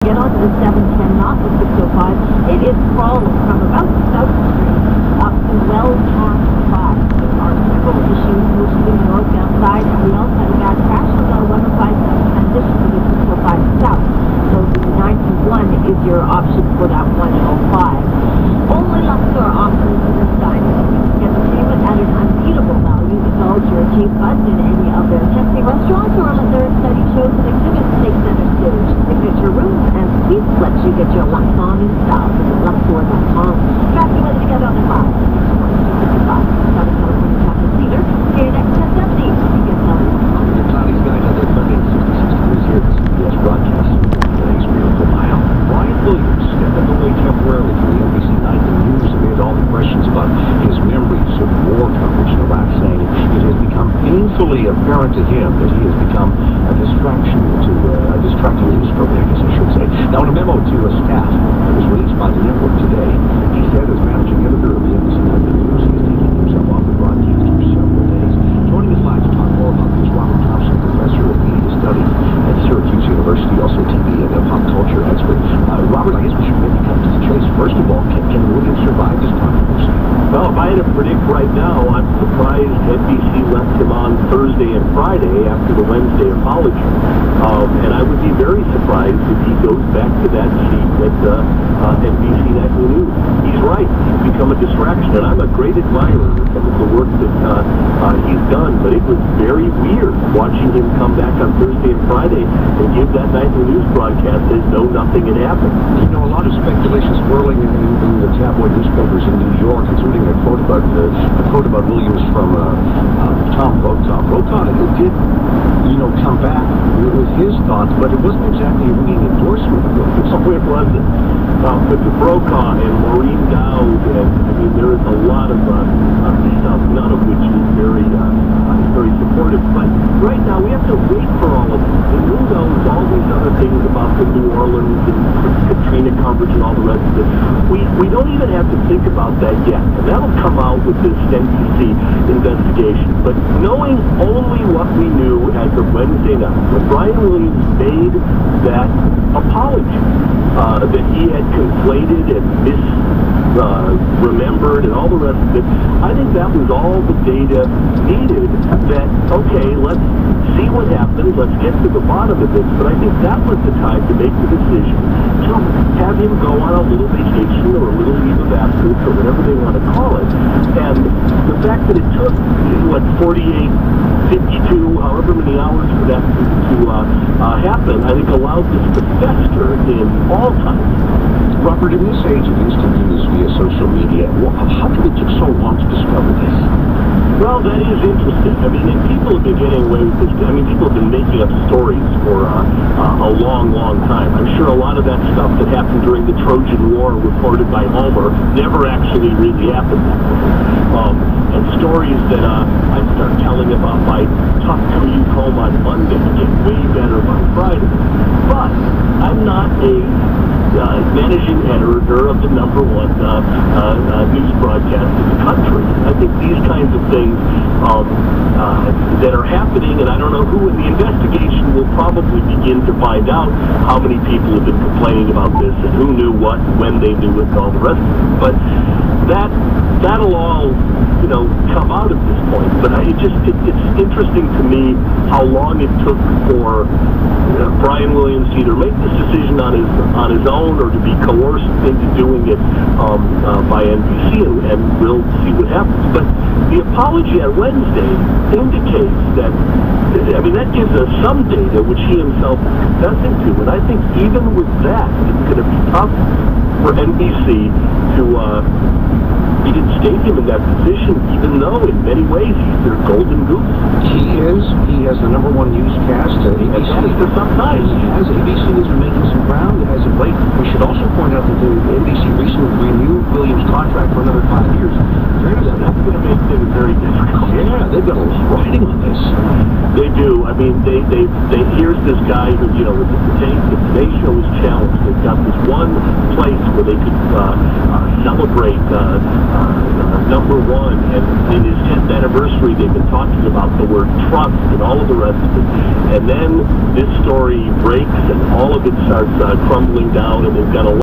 get onto the 710, not the 605, it is crawling from about South Street up to well past 5. There are several issues mostly in the northbound side, and we also had a bad crash on the 105 transition to the 605 south. So the 91 is your option for that 105. Only Luxor options for this time. Get the payment at an unbeatable value. Indulge your taste buds in any of their testing restaurants or let their study shows and exhibits take center stage. Signature rooms and suites let you get your Lux on in style. Visit Luxor.com. Track the weather together on the 5. 255. Southern California traffic leader. Here next 1070. You get Your cloudy skies out there, Sunday, 66 degrees here. This is CBS broadcast. Today's Miracle Mile. Brian Williams stepping away temporarily from the NBC Nightly News amid all the questions about his memories of war coverage in Iraq, saying it has become painfully apparent to him that he has become a distraction to a distracting news program, I guess I should say. Now, in a memo to a staff that was released by the network today, he said, as managing editor of the NBC Nightly News, he is taking himself off the broadcast for several days. Joining us live to talk more about this, Robert Thompson, professor of media studies at Syracuse University, also TV and pop culture expert. Robert, I guess we should maybe come to the chase. First of all, can Williams survive this controversy? Well, if I had to predict right now, I'm surprised NBC left him on Thursday and Friday after the Wednesday apology. And I would be very surprised if he goes back to that seat at NBC Nightly News. He's right. He's become a distraction. And I'm a great admirer of some of the work that he's done. But it was very weird watching him come back on Thursday and Friday and give that nightly news broadcast as though nothing had happened. You know, a lot of speculation swirling in the tabloid newspapers in New York, including a quote about Williams from Tom Brokaw. Brokaw did, come back with his thoughts, but it wasn't exactly a ringing endorsement of Williams. So it wasn't. But the Brokaw and Maureen Dowd, and I mean, there is a lot of stuff, none of which is very supportive. But right now, we have to wait for all of this. And who knows all these other things about the New Orleans and Katrina coverage and all the rest of it. We don't even have to think about that yet. And that'll come out with this NBC investigation. But knowing only what we knew as of Wednesday night, when Brian Williams made that apology, that he had conflated and misremembered and all the rest of it, I think that was all the data needed that, okay, let's see what happens, let's get to the bottom of this. But I think that was the time to make the decision to have him go on a little vacation or a little leave of absence or whatever they want to call it. And the fact that it took, 48, 52, however many hours for that to happen, I think allowed this to fester in all times. Robert, in this age of instant news via social media, how come it took so long to discover this? Well, that is interesting. I mean, and people have been getting away with this. I mean, people have been making up stories for a long, long time. I'm sure a lot of that stuff that happened during the Trojan War, reported by Homer, never actually really happened that way. And stories that I start telling about my tough commute home on Monday get way better by Friday. But I'm not a managing editor of the #1 news broadcast in the country. I think these kinds of things that are happening, and I don't know who in the investigation will probably begin to find out how many people have been complaining about this and who knew what, when they knew it, and all the rest of it. But that'll all, come out at this point. But it's interesting to me how long it took for Brian Williams to either make this decision on his own or to be coerced into doing it by NBC, and we'll see what happens. But the apology on Wednesday indicates that, that gives us some data which he himself is confessing to, and I think even with that, it's going to be tough for NBC to reinstate him in that position, even though in many ways he's their golden goose. He is. He has the #1 newscast. ABC for some time. He has. ABC has been making some ground as of late. We should also point out that the NBC recently renewed Williams' contract for another 5 years. That's going to make things very difficult. Yeah, they've got a lot riding on this. They do. mean, here's this guy who, you know, if the show is challenged, they've got this one place where they could celebrate number one, and in his 10th anniversary, they've been talking about the word trust and all of the rest of it. And then this story breaks, and all of it starts crumbling down, and they've got a